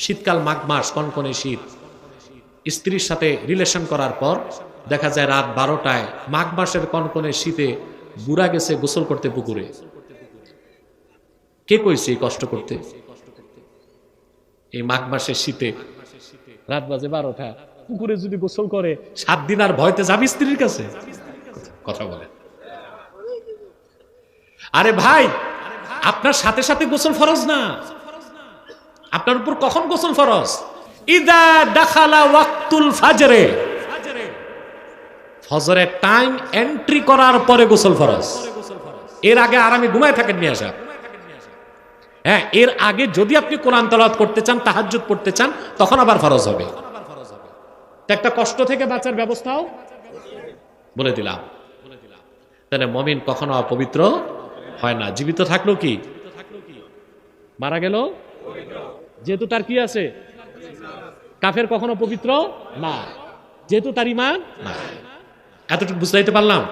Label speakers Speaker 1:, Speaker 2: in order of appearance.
Speaker 1: শীতকাল, মাঘ মাস, কনকনে শীত, স্ত্রীর সাথে রিলেশন করার পর দেখা যায় রাত 12টায় মাঘ মাসের কনকনে শীতে বুড়া গেছে গোসল করতে পুকুরে। কে কইছে এই কষ্ট করতে? এই মাঘ মাসের শীতে রাত বাজে 12টা, পুকুরে যদি গোসল করে 7 দিন আর ভয়তে যাবি স্ত্রীর কাছে? কথা বলে। আরে ভাই, আপনার সাথে সাথে গোসল ফরজ না, আপনার উপর কখন গোসল ফরজ? ইদা দাখালা ওয়াক্তুল ফাজরে, ফজরের টাইম এন্ট্রি করার পরে গোসল ফরজ। এর আগে আরামে ঘুমায় থাকেন নিয়ে আসা। হ্যাঁ, এর আগে যদি আপনি কোরআন তেলাওয়াত করতে চান, তাহাজ্জুদ পড়তে চান, তখন আবার ফরজ হবে। একটা কষ্ট থেকে বাঁচার ব্যবস্থাও বলে দিলাম। তাহলে মুমিন কখনো অপবিত্র হয় না। জীবিত থাকলো কি, মারা গেল, যেহেতু তার কি আছে, কাফের কখনো পবিত্র না, যেহেতু তার ঈমান না। এতটুকু বুঝাইতে পারলাম?